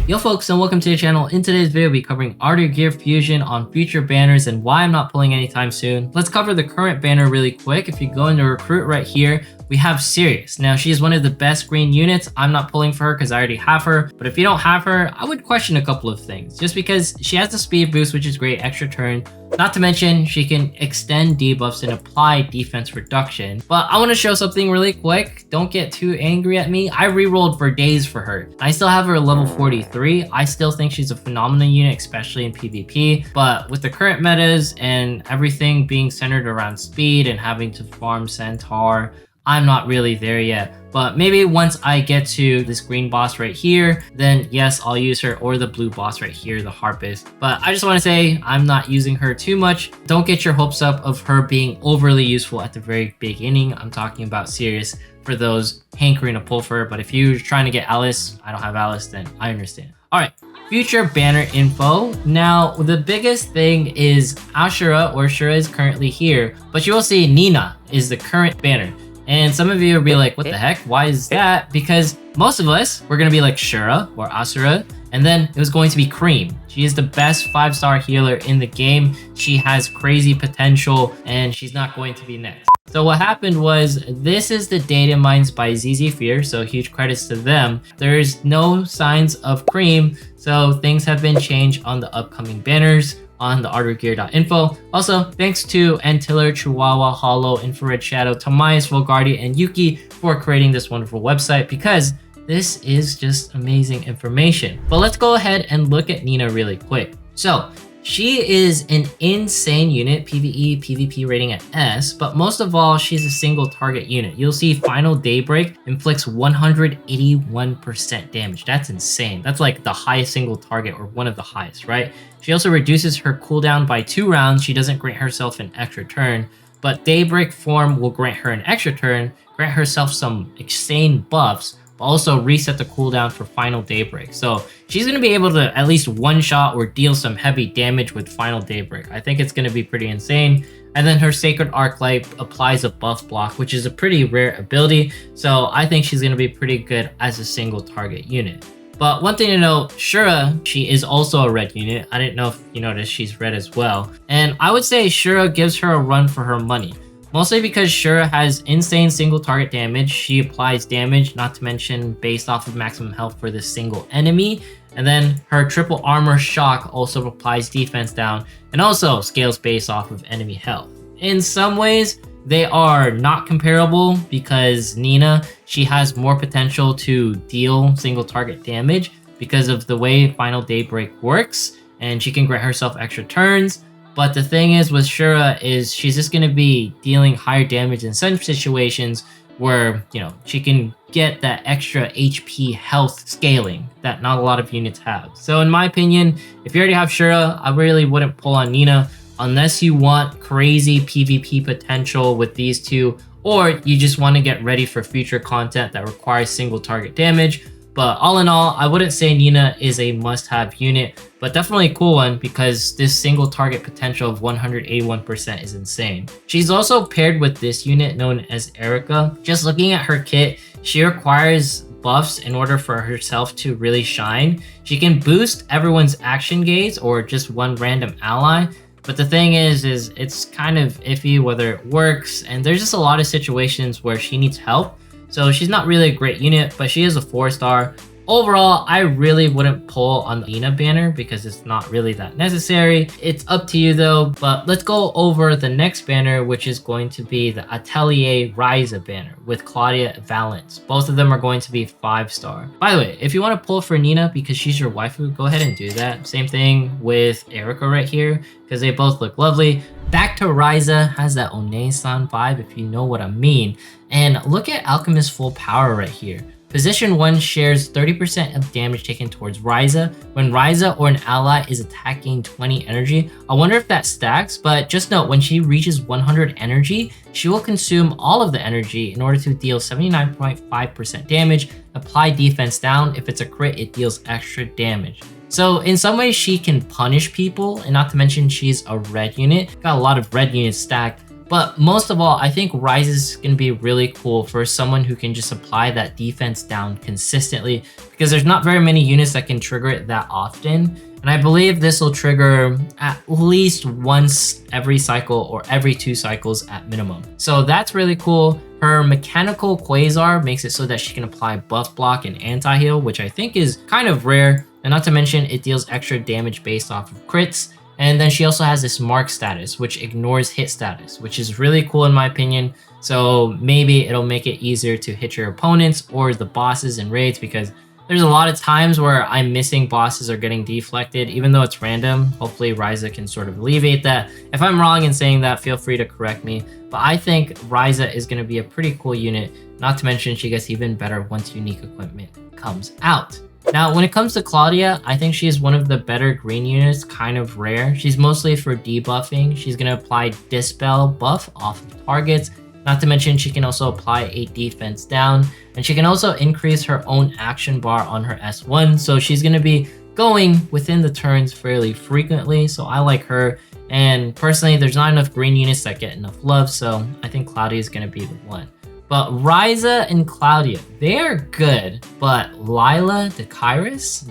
Yo folks, and welcome to the channel. In today's video, we'll be covering Artery Gear Fusion on future banners and why I'm not pulling anytime soon. Let's cover the current banner really quick. If you go into recruit right here, we have Sirius. Now, she is one of the best green units. I'm not pulling for her because I already have her. But if you don't have her, I would question a couple of things. Just because she has the speed boost, which is great, extra turn. Not to mention, she can extend debuffs and apply defense reduction. But I want to show something really quick. Don't get too angry at me. I re-rolled for days for her. I still have her at level 43. I still think she's a phenomenal unit, especially in PvP. But with the current metas and everything being centered around speed and having to farm Centaur, I'm not really there yet. But maybe once I get to this green boss right here, then yes, I'll use her, or the blue boss right here, the Harpist. But I just want to say I'm not using her too much. Don't get your hopes up of her being overly useful at the very beginning. I'm talking about Sirius for those hankering to pull for her. But if you're trying to get Alice, I don't have Alice, then I understand. All right. Future banner info. Now, the biggest thing is Ashura, or Shura is currently here, but you will see Nina is the current banner. And some of you will be like, what the heck? Why is that? Because most of us, we're going to be like Shura or Asura. And then it was going to be Cream. She is the best 5-star healer in the game. She has crazy potential and she's not going to be next. So what happened was, this is the data mines by ZZ Fear, so huge credits to them. There's no signs of Cream, so things have been changed on the upcoming banners on the arterygear.info. Also, thanks to Antiller, Chihuahua, Hollow, Infrared Shadow, Tamias, Volgardi, and Yuki for creating this wonderful website, because this is just amazing information. But let's go ahead and look at Nina really quick. So she is an insane unit, PvE, PvP rating at S, but most of all, she's a single target unit. You'll see Final Daybreak inflicts 181% damage. That's insane. That's like the highest single target, or one of the highest, right? She also reduces her cooldown by 2 rounds. She doesn't grant herself an extra turn, but Daybreak form will grant her an extra turn, grant herself some insane buffs, but also reset the cooldown for Final Daybreak. So she's going to be able to at least one-shot or deal some heavy damage with Final Daybreak. I think it's going to be pretty insane. And then her Sacred Arclight applies a buff block, which is a pretty rare ability. So I think she's going to be pretty good as a single target unit. But one thing to note, Shura, she is also a red unit. I didn't know if you noticed she's red as well. And I would say Shura gives her a run for her money. Mostly because Shura has insane single target damage. She applies damage, not to mention based off of maximum health for this single enemy. And then her triple armor shock also applies defense down and also scales based off of enemy health. In some ways, they are not comparable because Nina, she has more potential to deal single target damage because of the way Final Daybreak works, and she can grant herself extra turns. But the thing is with Shura is she's just going to be dealing higher damage in some situations where, you know, she can get that extra HP health scaling that not a lot of units have. So in my opinion, if you already have Shura, I really wouldn't pull on Nina unless you want crazy PvP potential with these two, or you just want to get ready for future content that requires single target damage. But all in all, I wouldn't say Nina is a must-have unit, but definitely a cool one because this single target potential of 181% is insane. She's also paired with this unit known as Erica. Just looking at her kit, she requires buffs in order for herself to really shine. She can boost everyone's action gaze or just one random ally. But the thing is it's kind of iffy whether it works, and there's just a lot of situations where she needs help. So she's not really a great unit, but she is a 4-star. Overall, I really wouldn't pull on the Nina banner because it's not really that necessary. It's up to you though, but let's go over the next banner, which is going to be the Atelier Ryza banner with Claudia Valence. Both of them are going to be 5-star. By the way, if you want to pull for Nina because she's your waifu, go ahead and do that. Same thing with Erica right here because they both look lovely. Back to Ryza, has that One-san vibe if you know what I mean. And look at Alchemist's full power right here. Position 1 shares 30% of damage taken towards Ryza when Ryza or an ally is attacking 20 energy. I wonder if that stacks, but just note when she reaches 100 energy, she will consume all of the energy in order to deal 79.5% damage, apply defense down. If it's a crit, it deals extra damage. So in some ways she can punish people, and not to mention she's a red unit. Got a lot of red units stacked. But most of all, I think Ryza is going to be really cool for someone who can just apply that defense down consistently, because there's not very many units that can trigger it that often. And I believe this will trigger at least once every cycle or every 2 cycles at minimum. So that's really cool. Her mechanical quasar makes it so that she can apply buff block and anti-heal, which I think is kind of rare. And not to mention, it deals extra damage based off of crits. And then she also has this mark status, which ignores hit status, which is really cool in my opinion. So maybe it'll make it easier to hit your opponents or the bosses in raids, because there's a lot of times where I'm missing bosses or getting deflected, even though it's random. Hopefully Ryza can sort of alleviate that. If I'm wrong in saying that, feel free to correct me. But I think Ryza is going to be a pretty cool unit. Not to mention she gets even better once unique equipment comes out. Now, when it comes to Claudia, I think she is one of the better green units, kind of rare. She's mostly for debuffing. She's going to apply Dispel buff off of targets. Not to mention, she can also apply a defense down, and she can also increase her own action bar on her S1. So she's going to be going within the turns fairly frequently. So I like her. And personally, there's not enough green units that get enough love. So I think Claudia is going to be the one. But Ryza and Claudia, they are good. But Lila, Cyrus?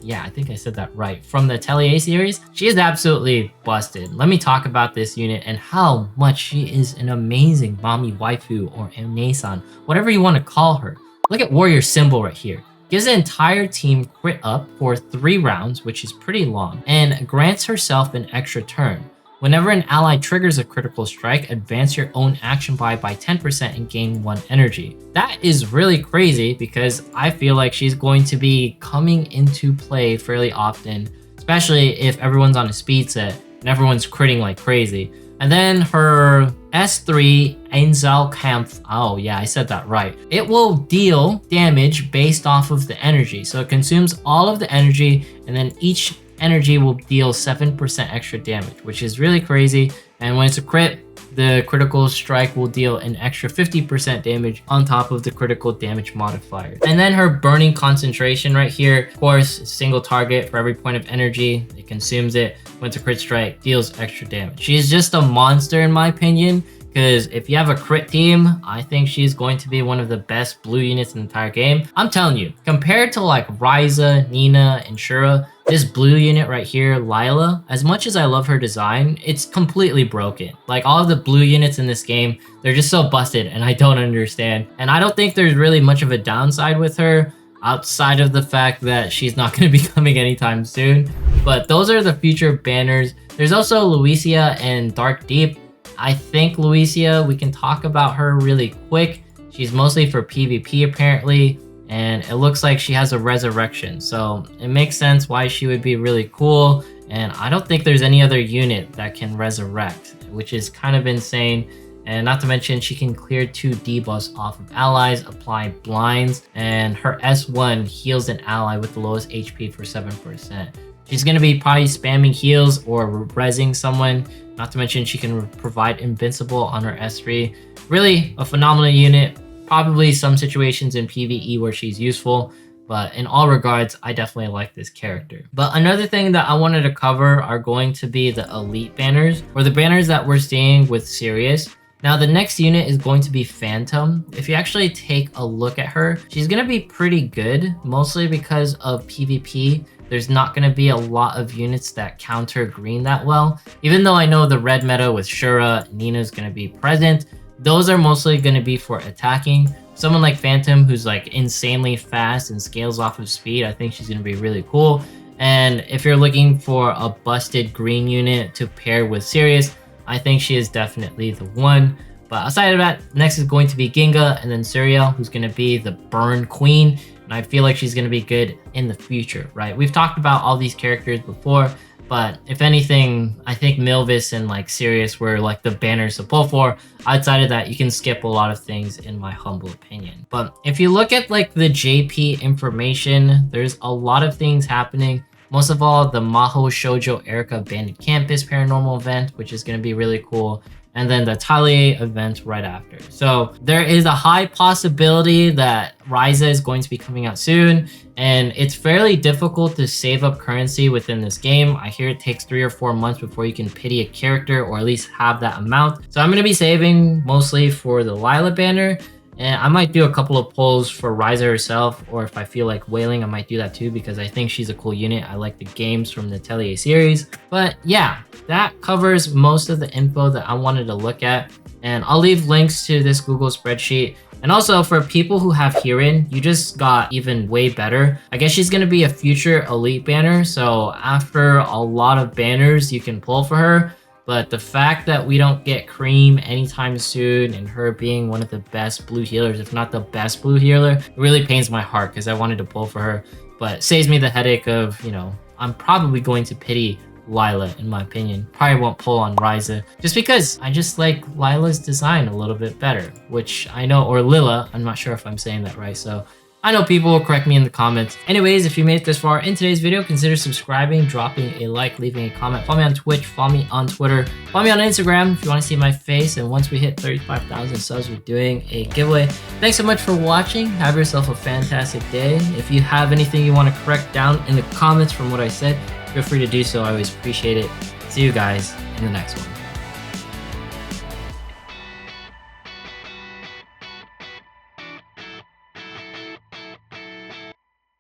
Yeah, I think I said that right. From the Atelier series, she is absolutely busted. Let me talk about this unit and how much she is an amazing mommy waifu or Amnesan, whatever you want to call her. Look at warrior symbol right here. Gives the entire team crit up for 3 rounds, which is pretty long, and grants herself an extra turn. Whenever an ally triggers a critical strike, advance your own action by 10% and gain 1 energy. That is really crazy, because I feel like she's going to be coming into play fairly often, especially if everyone's on a speed set and everyone's critting like crazy. And then her S3 Einzelkampf, oh yeah, I said that right. It will deal damage based off of the energy. So it consumes all of the energy, and then each energy will deal 7% extra damage, which is really crazy. And when it's a crit, the critical strike will deal an extra 50% damage on top of the critical damage modifier. And then her burning concentration right here, of course, single target for every point of energy. It consumes it. When it's a crit strike, deals extra damage. She's just a monster in my opinion, because if you have a crit team, I think she's going to be one of the best blue units in the entire game. I'm telling you, compared to like Ryza, Nina, and Shura, this blue unit right here, Lila, as much as I love her design, it's completely broken. Like all of the blue units in this game, they're just so busted and I don't understand. And I don't think there's really much of a downside with her, outside of the fact that she's not going to be coming anytime soon. But those are the future banners. There's also Lewisia and Dark Deep. I think Lewisia, we can talk about her really quick. She's mostly for PvP apparently, and it looks like she has a resurrection. So it makes sense why she would be really cool. And I don't think there's any other unit that can resurrect, which is kind of insane. And not to mention, she can clear 2 debuffs off of allies, apply blinds, and her S1 heals an ally with the lowest HP for 7%. She's going to be probably spamming heals or rezzing someone. Not to mention, she can provide invincible on her S3. Really a phenomenal unit. Probably some situations in PvE where she's useful, but in all regards, I definitely like this character. But another thing that I wanted to cover are going to be the elite banners, or the banners that we're seeing with Sirius. Now, the next unit is going to be Phantom. If you actually take a look at her, she's going to be pretty good, mostly because of PvP. There's not going to be a lot of units that counter green that well. Even though I know the red meta with Shura, Nina is going to be present, those are mostly going to be for attacking. Someone like Phantom, who's like insanely fast and scales off of speed, I think she's going to be really cool. And if you're looking for a busted green unit to pair with Sirius, I think she is definitely the one. But aside of that, next is going to be Ginga, and then Suriel, who's going to be the burn queen. And I feel like she's going to be good in the future, right? We've talked about all these characters before, but if anything, I think Milvis and like Sirius were like the banners to pull for. Outside of that, you can skip a lot of things in my humble opinion. But if you look at like the JP information, there's a lot of things happening. Most of all, the Maho Shoujo Erica Bandit Campus paranormal event, which is going to be really cool. and then the Talie event right after. So there is a high possibility that Ryza is going to be coming out soon, and it's fairly difficult to save up currency within this game. I hear it takes 3 or 4 months before you can pity a character, or at least have that amount. So I'm going to be saving mostly for the Lila banner, and I might do a couple of pulls for Ryza herself, or if I feel like whaling, I might do that too, because I think she's a cool unit. I like the games from the Atelier series. But yeah, that covers most of the info that I wanted to look at. And I'll leave links to this Google spreadsheet. And also for people who have Hearin, you just got even way better. I guess she's going to be a future elite banner. So after a lot of banners, you can pull for her. But the fact that we don't get Cream anytime soon, and her being one of the best blue healers, if not the best blue healer, it really pains my heart because I wanted to pull for her. But saves me the headache of, you know, I'm probably going to pity Lila, in my opinion. Probably won't pull on Ryza, just because I just like Lila's design a little bit better, which I know, or Lila, I'm not sure if I'm saying that right, so I know people will correct me in the comments. Anyways, if you made it this far in today's video, consider subscribing, dropping a like, leaving a comment. Follow me on Twitch, follow me on Twitter, follow me on Instagram if you want to see my face. And once we hit 35,000 subs, we're doing a giveaway. Thanks so much for watching. Have yourself a fantastic day. If you have anything you want to correct down in the comments from what I said, feel free to do so. I always appreciate it. See you guys in the next one.